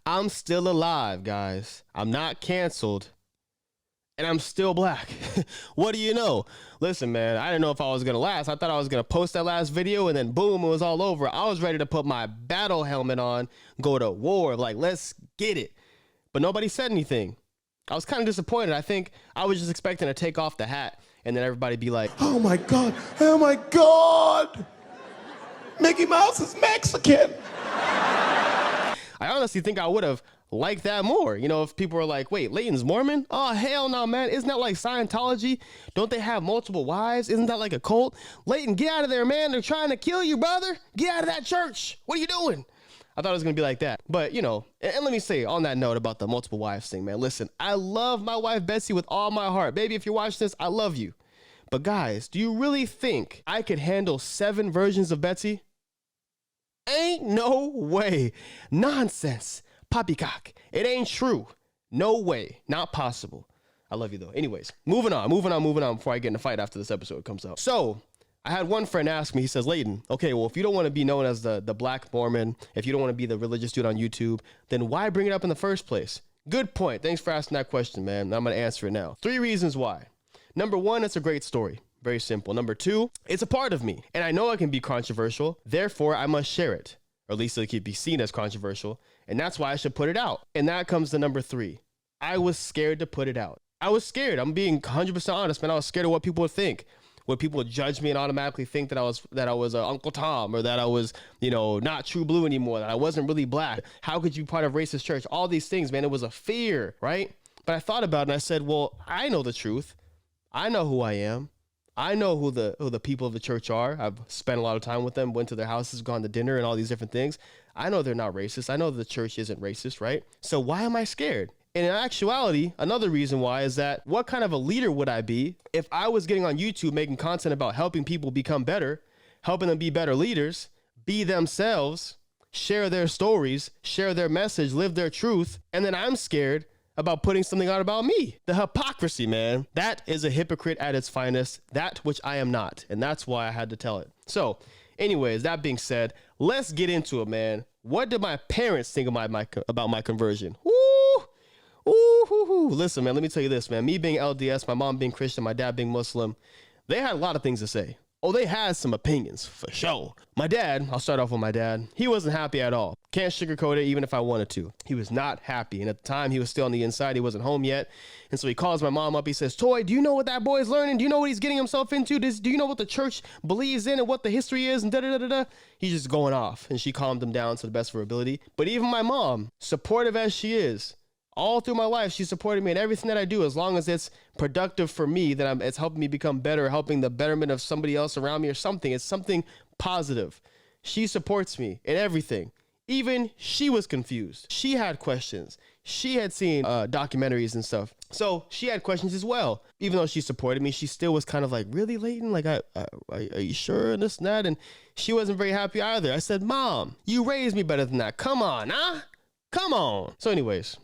I'm still alive, guys. I'm not canceled. And I'm still black. What do you know? Listen, man, I didn't know if I was going to last. I thought I was going to post that last video and then boom, it was all over. I was ready to put my battle helmet on, go to war, like, let's get it. But nobody said anything. I was kind of disappointed. I think I was just expecting to take off the hat and then everybody be like, oh my God, oh my God, Mickey Mouse is Mexican. I honestly think I would have liked that more. You know, if people were like, wait, Lheighton's Mormon? Oh, hell no, man. Isn't that like Scientology? Don't they have multiple wives? Isn't that like a cult? Lheighton, get out of there, man. They're trying to kill you, brother. Get out of that church. What are you doing? I thought it was going to be like that. But, you know, and let me say on that note about the multiple wives thing, man. Listen, I love my wife, Betsy, with all my heart. Baby, if you're watching this, I love you. But guys, do you really think I could handle 7 versions of Betsy? Ain't no way. Nonsense. Poppycock. It ain't true. No way. Not possible. I love you though. Anyways, moving on before I get in a fight after this episode comes out. So I had one friend ask me, he says, Lheighton, okay, well, if you don't want to be known as the black Mormon, if you don't want to be the religious dude on YouTube, then why bring it up in the first place? Good point. Thanks for asking that question, man. I'm going to answer it now. 3 reasons why. Number 1, it's a great story. Very simple. Number 2, it's a part of me. And I know it can be controversial. Therefore, I must share it. Or at least it could be seen as controversial. And that's why I should put it out. And that comes to number 3. I was scared to put it out. I was scared. I'm being 100% honest, man. I was scared of what people would think. What people would judge me and automatically think that I was Uncle Tom, or that I was, you know, not true blue anymore, that I wasn't really black. How could you be part of racist church? All these things, man. It was a fear, right? But I thought about it and I said, well, I know the truth. I know who I am. I know who the people of the church are. I've spent a lot of time with them, went to their houses, gone to dinner and all these different things. I know they're not racist. I know the church isn't racist, right? So why am I scared? And in actuality, another reason why is that what kind of a leader would I be if I was getting on YouTube making content about helping people become better, helping them be better leaders, be themselves, share their stories, share their message, live their truth, and then I'm scared about putting something out about me. The hypocrisy, man. That is a hypocrite at its finest, that which I am not. And that's why I had to tell it. So anyways, that being said, let's get into it, man. What did my parents think about my conversion? Woo! Ooh, listen, man, let me tell you this, man. Me being LDS, my mom being Christian, my dad being Muslim, they had a lot of things to say. Oh, they had some opinions, for sure. My dad, I'll start off with my dad. He wasn't happy at all. Can't sugarcoat it, even if I wanted to. He was not happy. And at the time, he was still on the inside. He wasn't home yet. And so he calls my mom up. He says, Toy, do you know what that boy is learning? Do you know what he's getting himself into? Do you know what the church believes in and what the history is? And da-da-da-da-da. He's just going off. And she calmed him down to the best of her ability. But even my mom, supportive as she is, all through my life, she supported me in everything that I do, as long as it's productive for me, that it's helping me become better, helping the betterment of somebody else around me or something. It's something positive. She supports me in everything. Even she was confused. She had questions. She had seen documentaries and stuff. So she had questions as well. Even though she supported me, she still was kind of like, really, Lheighton? Like, are you sure? And this and that. And she wasn't very happy either. I said, Mom, you raised me better than that. Come on, huh? Come on. So anyways,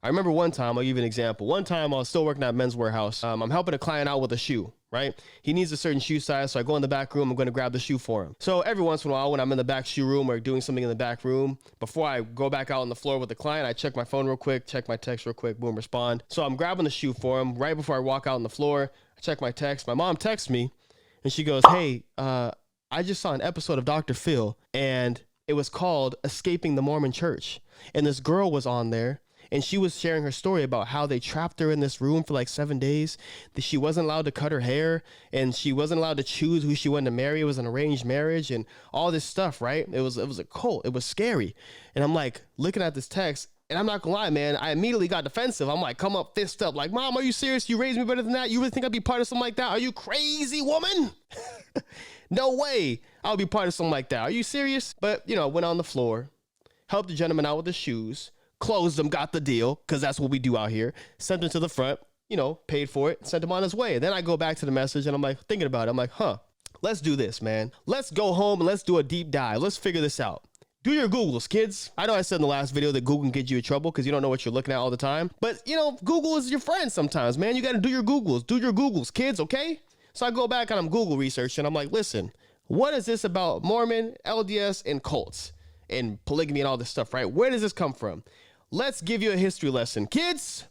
I remember one time, I'll give you an example. One time I was still working at Men's Warehouse. I'm helping a client out with a shoe, right? He needs a certain shoe size, so I go in the back room. I'm going to grab the shoe for him. So every once in a while, when I'm in the back shoe room or doing something in the back room, before I go back out on the floor with the client, I check my phone real quick, check my text real quick, boom, respond. So I'm grabbing the shoe for him. Right before I walk out on the floor, I check my text. My mom texts me, and she goes, hey, I just saw an episode of Dr. Phil, and it was called Escaping the Mormon Church. And this girl was on there. And she was sharing her story about how they trapped her in this room for like 7 days. That she wasn't allowed to cut her hair, and she wasn't allowed to choose who she wanted to marry. It was an arranged marriage and all this stuff, right? It was a cult. It was scary. And I'm like looking at this text, and I'm not gonna lie, man, I immediately got defensive. I'm like, come up, fist up, like, Mom, are you serious? You raised me better than that? You really think I'd be part of something like that? Are you crazy, woman? No way I'll be part of something like that. Are you serious? But, you know, went on the floor, helped the gentleman out with the shoes, closed him, got the deal, because that's what we do out here. Sent him to the front, you know, paid for it, sent him on his way. Then I go back to the message and I'm like, thinking about it. I'm like, let's do this, man. Let's go home and let's do a deep dive. Let's figure this out. Do your Googles, kids. I know I said in the last video that Google can get you in trouble because you don't know what you're looking at all the time. But, you know, Google is your friend sometimes, man. You got to do your Googles. Do your Googles, kids, okay? So I go back and I'm Google researching. I'm like, listen, what is this about Mormon, LDS, and cults? and polygamy and all this stuff, right? Where does this come from? Let's give you a history lesson. Kids,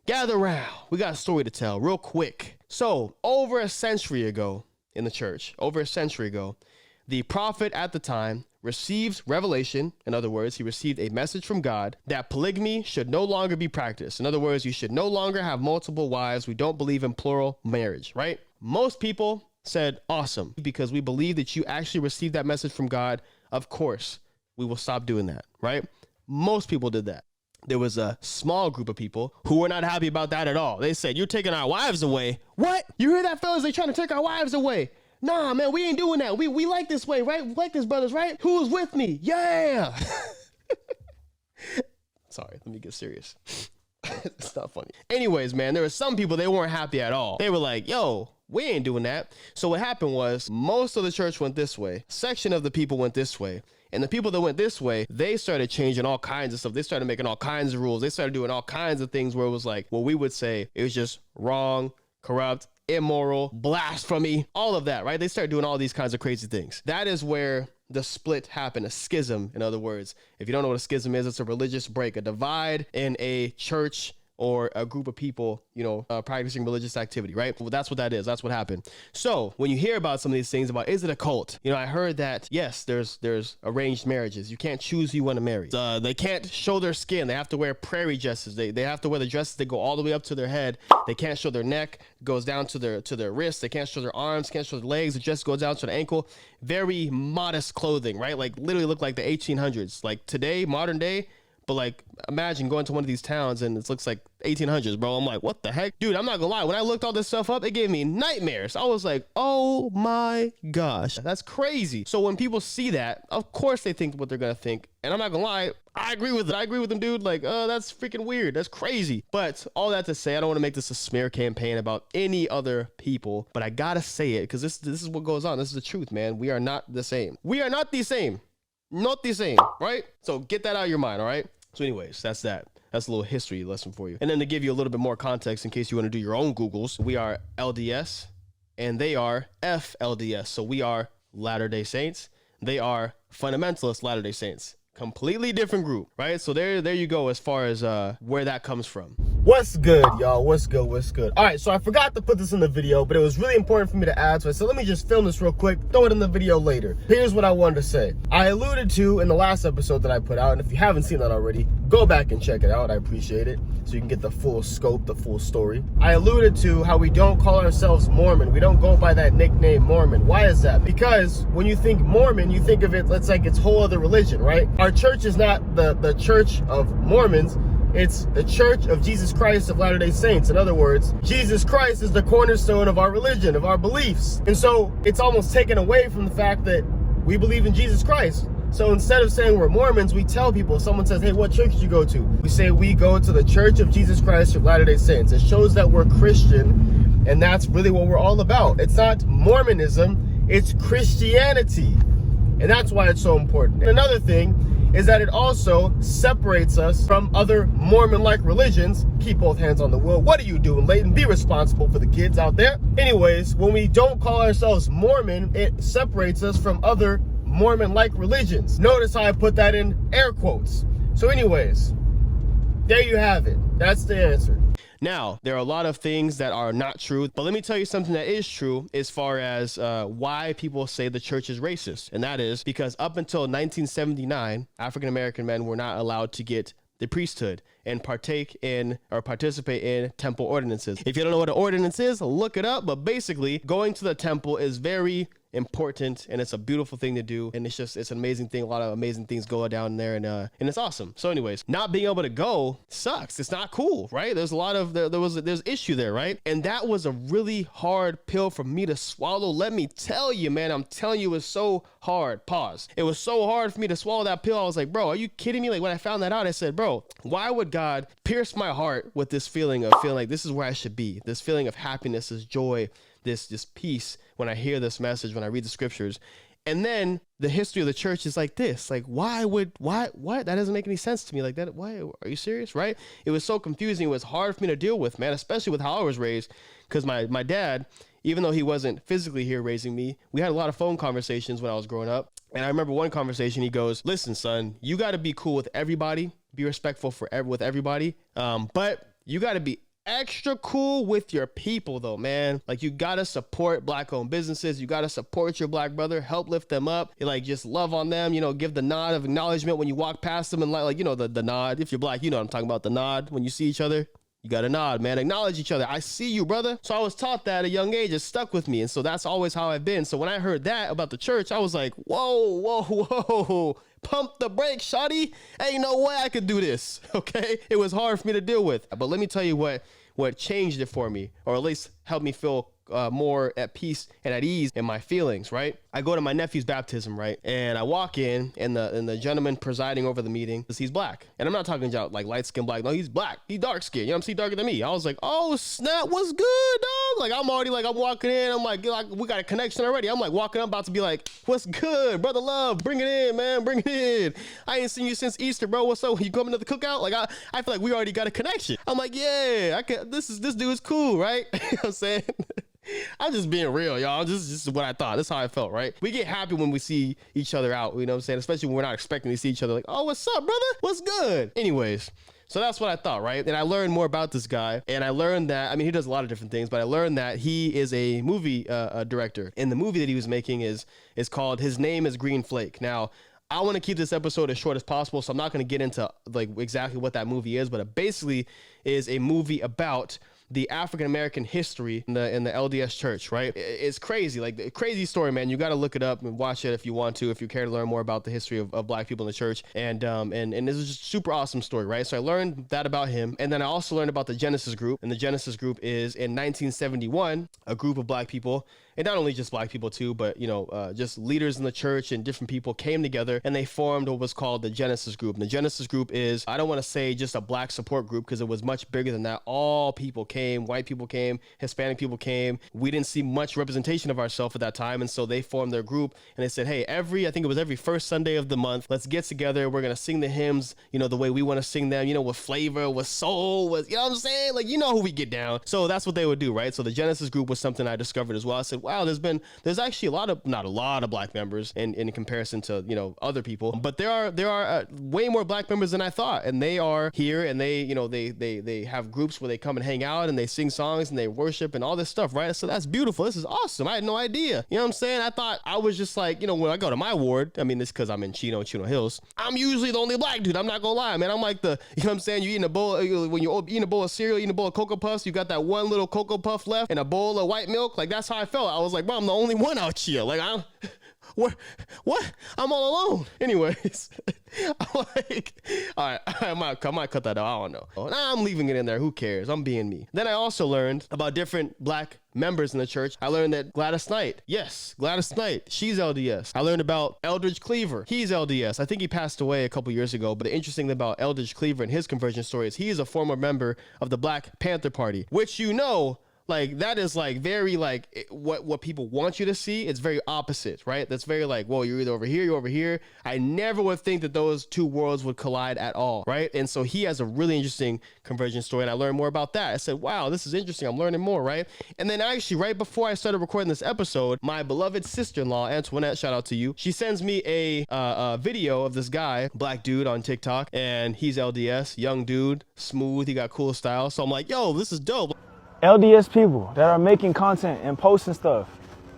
gather around. We got a story to tell real quick. So over a century ago in the church, the prophet at the time received revelation. In other words, he received a message from God that polygamy should no longer be practiced. In other words, you should no longer have multiple wives. We don't believe in plural marriage, right? Most people said, awesome, because we believe that you actually received that message from God. Of course, we will stop doing that, right? Most people did that. There was a small group of people who were not happy about that at all. They said, you're taking our wives away. What? You hear that, fellas? They trying to take our wives away. Nah, man, we ain't doing that. We like this way, right? We like this, brothers, right? Who's with me? Yeah. Sorry, let me get serious. It's not funny. Anyways, man, there were some people, they weren't happy at all. They were like, yo, we ain't doing that. So what happened was most of the church went this way. Section of the people went this way. And the people that went this way, they started changing all kinds of stuff. They started making all kinds of rules. They started doing all kinds of things where it was like, what we would say, it was just wrong, corrupt, immoral, blasphemy, all of that, right? They started doing all these kinds of crazy things. That is where the split happened, a schism. In other words, if you don't know what a schism is, it's a religious break, a divide in a church or a group of people, practicing religious activity, right? Well, that's what that is. That's what happened. So when you hear about some of these things about, is it a cult? I heard that, yes, there's arranged marriages. You can't choose who you want to marry. They can't show their skin. They have to wear prairie dresses. They have to wear the dresses that go all the way up to their head. They can't show their neck, goes down to their wrists. They can't show their arms, can't show their legs. It just goes down to the ankle. Very modest clothing, right? Like literally look like the 1800s. Like today, modern day. But like, imagine going to one of these towns and it looks like 1800s, bro. I'm like, what the heck? Dude, I'm not gonna lie. When I looked all this stuff up, it gave me nightmares. I was like, oh my gosh, that's crazy. So when people see that, of course they think what they're gonna think. And I'm not gonna lie, I agree with it. I agree with them, dude. Like, that's freaking weird. That's crazy. But all that to say, I don't want to make this a smear campaign about any other people, but I gotta say it because this is what goes on. This is the truth, man. We are not the same. We are not the same. Not the same, right? So get that out of your mind, all right? So anyways, that's that. That's a little history lesson for you. And then to give you a little bit more context in case you want to do your own Googles, we are LDS and they are FLDS. So we are Latter-day Saints. They are fundamentalist Latter-day Saints. Completely different group, right? So there you go as far as where that comes from. What's good, y'all? What's good? All right, so I forgot to put this in the video, but it was really important for me to add. So I said, let me just film this real quick, throw it in the video later. Here's what I wanted to say. I alluded to in the last episode that I put out, and if you haven't seen that already, go back and check it out. I appreciate it. So you can get the full scope, the full story. I alluded to how we don't call ourselves Mormon. We don't go by that nickname Mormon. Why is that? Because when you think Mormon, you think of it, it's like it's whole other religion, right? Our church is not the church of Mormons. It's the Church of Jesus Christ of Latter-day Saints. In other words, Jesus Christ is the cornerstone of our religion, of our beliefs. And so it's almost taken away from the fact that we believe in Jesus Christ. So instead of saying we're Mormons, we tell people, if someone says, hey, what church do you go to? We say we go to the Church of Jesus Christ of Latter-day Saints. It shows that we're Christian, and that's really what we're all about. It's not Mormonism, it's Christianity. And that's why it's so important. And another thing is that it also separates us from other Mormon-like religions. Keep both hands on the wheel. What are you doing, Lheyton? Be responsible for the kids out there. Anyways, when we don't call ourselves Mormon, it separates us from other Mormon-like religions. Notice how I put that in air quotes. So anyways, there you have it. That's the answer. Now, there are a lot of things that are not true, but let me tell you something that is true as far as why people say the church is racist. And that is because up until 1979, African-American men were not allowed to get the priesthood and participate in temple ordinances. If you don't know what an ordinance is, look it up. But basically, going to the temple is very important and it's a beautiful thing to do, and it's an amazing thing. A lot of amazing things go down there, and it's awesome. So anyways, not being able to go sucks. It's not cool, right? There's a lot of there's issue there, right? And that was a really hard pill for me to swallow. Let me tell you, man, I'm telling you, it was so hard. Pause. It was so hard for me to swallow that pill. I was like, bro, are you kidding me? Like when I found that out, I said, bro, why would God pierce my heart with this feeling like this is where I should be? This feeling of happiness, this joy, this peace when I hear this message, when I read the scriptures. And then the history of the church is like this. Like, why? That doesn't make any sense to me. Like that, why? Are you serious? Right? It was so confusing. It was hard for me to deal with, man, especially with how I was raised. Because my dad, even though he wasn't physically here raising me, we had a lot of phone conversations when I was growing up. And I remember one conversation, he goes, listen, son, you got to be cool with everybody, be respectful with everybody. But you got to be extra cool with your people though, man. Like, you got to support black owned businesses. You got to support your black brother, help lift them up. You like, just love on them, you know, give the nod of acknowledgement when you walk past them, and like, you know, the nod. If you're black, you know what I'm talking about, the nod when you see each other. You got to nod, man. Acknowledge each other. I see you, brother. So I was taught that at a young age. It stuck with me. And so that's always how I've been. So when I heard that about the church, I was like, whoa. Pump the brakes, shawty. Ain't no way I could do this. Okay. It was hard for me to deal with. But let me tell you what changed it for me, or at least helped me feel more at peace and at ease in my feelings, right? I go to my nephew's baptism, right? And I walk in, and the gentleman presiding over the meeting, he's black. And I'm not talking about like light skin black. No, he's black. He's dark skin. You know what I'm saying? Darker than me. I was like, oh snap, what's good, dog? Like, I'm already like, I'm walking in. I'm like, we got a connection already. I'm like walking up, about to be like, what's good, brother love? Bring it in, man. Bring it in. I ain't seen you since Easter, bro. What's up? You coming to the cookout? Like, I feel like we already got a connection. I'm like, yeah, this dude is cool, right? You know what I'm saying? I'm just being real, y'all. This is what I thought. That's how I felt, right? We get happy when we see each other out, you know what I'm saying? Especially when we're not expecting to see each other. Like, oh, what's up, brother? What's good? Anyways, so that's what I thought, right? And I learned more about this guy. And I learned that, I mean, he does a lot of different things, but I learned that he is a movie director. And the movie that he was making is called His Name is Green Flake. Now, I want to keep this episode as short as possible, so I'm not going to get into like exactly what that movie is, but it basically is a movie about the African-American history in the LDS church, right? It's crazy, like a crazy story, man. You got to look it up and watch it if you want to, if you care to learn more about the history of black people in the church. And this is just a super awesome story, right? So I learned that about him. And then I also learned about the Genesis group. And the Genesis group is in 1971, a group of black people, and not only just black people too, but, you know, just leaders in the church and different people came together and they formed what was called the Genesis group. And the Genesis group is, I don't want to say just a black support group, because it was much bigger than that. All people came, white people came, Hispanic people came. We didn't see much representation of ourselves at that time. And so they formed their group and they said, hey, I think it was every first Sunday of the month, let's get together. We're going to sing the hymns, you know, the way we want to sing them, you know, with flavor, with soul, with, you know what I'm saying? Like, you know who we get down. So that's what they would do, right? So the Genesis group was something I discovered as well. I said, wow, there's actually not a lot of black members in comparison to, you know, other people, but there are way more black members than I thought. And they are here, and they, you know, they have groups where they come and hang out and they sing songs and they worship and all this stuff, right? So that's beautiful. This is awesome. I had no idea. You know what I'm saying? I thought I was just like, you know, when I go to my ward, I mean, this because I'm in Chino Hills, I'm usually the only black dude. I'm not gonna lie, man. I'm like you know what I'm saying? You eating a bowl, when you're eating a bowl of cereal, eating a bowl of Cocoa Puffs, you got that one little Cocoa Puff left and a bowl of white milk. Like, that's how I felt. I was like, bro, I'm the only one out here. Like, what? I'm all alone. Anyways, I'm like, all right, I might cut that out. I don't know. Nah, I'm leaving it in there. Who cares? I'm being me. Then I also learned about different black members in the church. I learned that Gladys Knight, she's LDS. I learned about Eldridge Cleaver. He's LDS. I think he passed away a couple years ago, but the interesting thing about Eldridge Cleaver and his conversion story is he is a former member of the Black Panther Party, which, you know, like, that is like very like what people want you to see. It's very opposite, right? That's very like, whoa, you're either over here, you're over here. I never would think that those two worlds would collide at all, right? And so he has a really interesting conversion story, and I learned more about that. I said, wow, this is interesting. I'm learning more, right? And then actually, right before I started recording this episode, my beloved sister-in-law, Antoinette, shout out to you, she sends me a video of this guy, black dude on TikTok, and he's LDS, young dude, smooth, he got cool style. So I'm like, yo, this is dope. LDS people that are making content and posting stuff,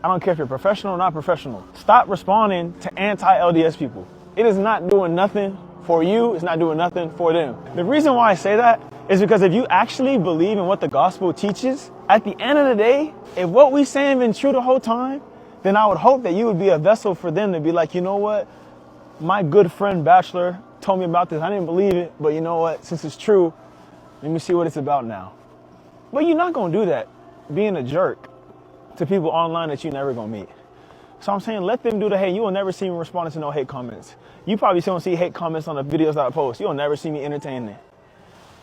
I don't care if you're professional or not professional, stop responding to anti-LDS people. It is not doing nothing for you. It's not doing nothing for them. The reason why I say that is because if you actually believe in what the gospel teaches, at the end of the day, if what we saying been true the whole time, then I would hope that you would be a vessel for them to be like, you know what? My good friend Bachelor told me about this. I didn't believe it, but you know what? Since it's true, let me see what it's about now. But you're not going to do that being a jerk to people online that you're never going to meet. So I'm saying, let them do the hate. You will never see me responding to no hate comments. You probably don't see hate comments on the videos that I post. You'll never see me entertaining it.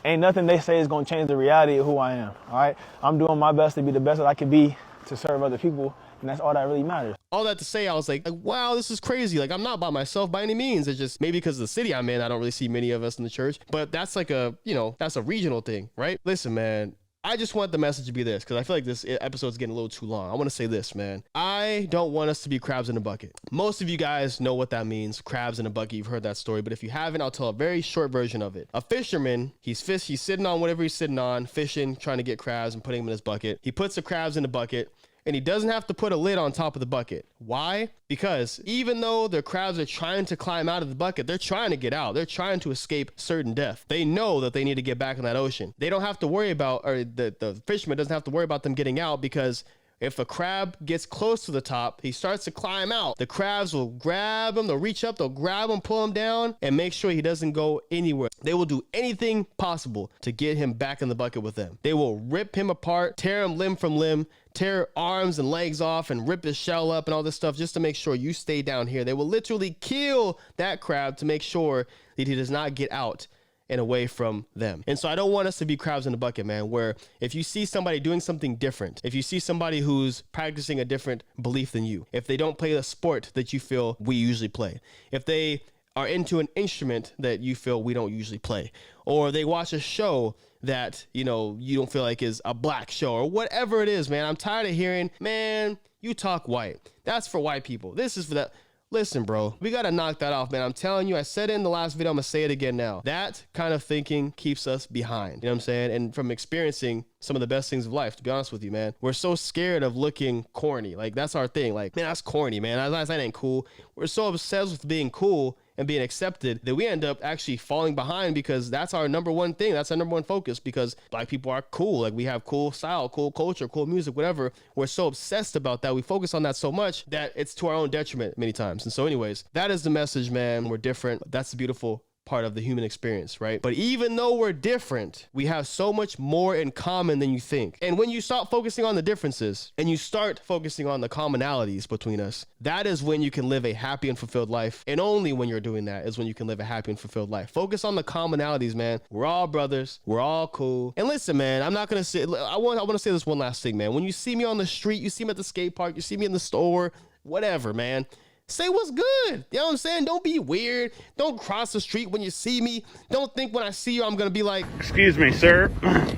Ain't nothing they say is going to change the reality of who I am. All right. I'm doing my best to be the best that I can be to serve other people. And that's all that really matters. All that to say, I was like, wow, this is crazy. Like, I'm not by myself by any means. It's just maybe because of the city I'm in, I don't really see many of us in the church. But that's like that's a regional thing, right? Listen, man. I just want the message to be this, because I feel like this episode's getting a little too long. I want to say this, man. I don't want us to be crabs in a bucket. Most of you guys know what that means, crabs in a bucket. You've heard that story, but if you haven't, I'll tell a very short version of it. A fisherman, he's sitting on whatever he's sitting on, fishing, trying to get crabs and putting them in his bucket. He puts the crabs in the bucket, and he doesn't have to put a lid on top of the bucket. Why? Because even though the crabs are trying to climb out of the bucket, they're trying to get out. They're trying to escape certain death. They know that they need to get back in that ocean. They don't have to worry about, or the fisherman doesn't have to worry about them getting out, because if a crab gets close to the top, he starts to climb out. The crabs will grab him, they'll reach up, they'll grab him, pull him down, and make sure he doesn't go anywhere. They will do anything possible to get him back in the bucket with them. They will rip him apart, tear him limb from limb, tear arms and legs off, and rip his shell up and all this stuff just to make sure you stay down here. They will literally kill that crab to make sure that he does not get out and away from them. And so I don't want us to be crabs in a bucket, man, where if you see somebody doing something different, if you see somebody who's practicing a different belief than you, if they don't play the sport that you feel we usually play, if they are into an instrument that you feel we don't usually play, or they watch a show that, you know, you don't feel like is a black show, or whatever it is, man, I'm tired of hearing, man, you talk white. That's for white people. This is for that. Listen, bro, we got to knock that off, man. I'm telling you, I said it in the last video. I'm going to say it again now. That kind of thinking keeps us behind. You know what I'm saying? And from experiencing some of the best things of life, to be honest with you, man, we're so scared of looking corny. Like, that's our thing. Like, man, that's corny, man. That ain't cool. We're so obsessed with being cool and being accepted that we end up actually falling behind, because that's our number one thing. That's our number one focus, because black people are cool. Like, we have cool style, cool culture, cool music, whatever. We're so obsessed about that. We focus on that so much that it's to our own detriment many times. And so anyways, that is the message, man. We're different. That's the beautiful part of the human experience, right? But even though we're different, we have so much more in common than you think. And when you stop focusing on the differences and you start focusing on the commonalities between us, that is when you can live a happy and fulfilled life. And only when you're doing that is when you can live a happy and fulfilled life. Focus on the commonalities, man. We're all brothers. We're all cool. And listen, man, I'm not gonna say, I want to say this one last thing, man. When you see me on the street, you see me at the skate park, you see me in the store, whatever, man, say what's good. You know what I'm saying? Don't be weird. Don't cross the street when you see me. Don't think when I see you, I'm going to be like, excuse me, sir.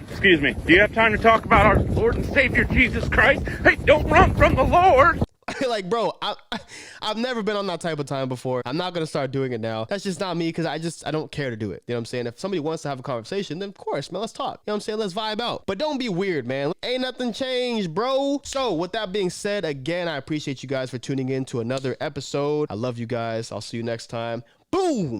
Excuse me. Do you have time to talk about our Lord and Savior, Jesus Christ? Hey, don't run from the Lord. like, bro, I've never been on that type of time before. I'm not going to start doing it now. That's just not me, because I don't care to do it. You know what I'm saying? If somebody wants to have a conversation, then of course, man, let's talk. You know what I'm saying? Let's vibe out. But don't be weird, man. Ain't nothing changed, bro. So with that being said, again, I appreciate you guys for tuning in to another episode. I love you guys. I'll see you next time. Boom.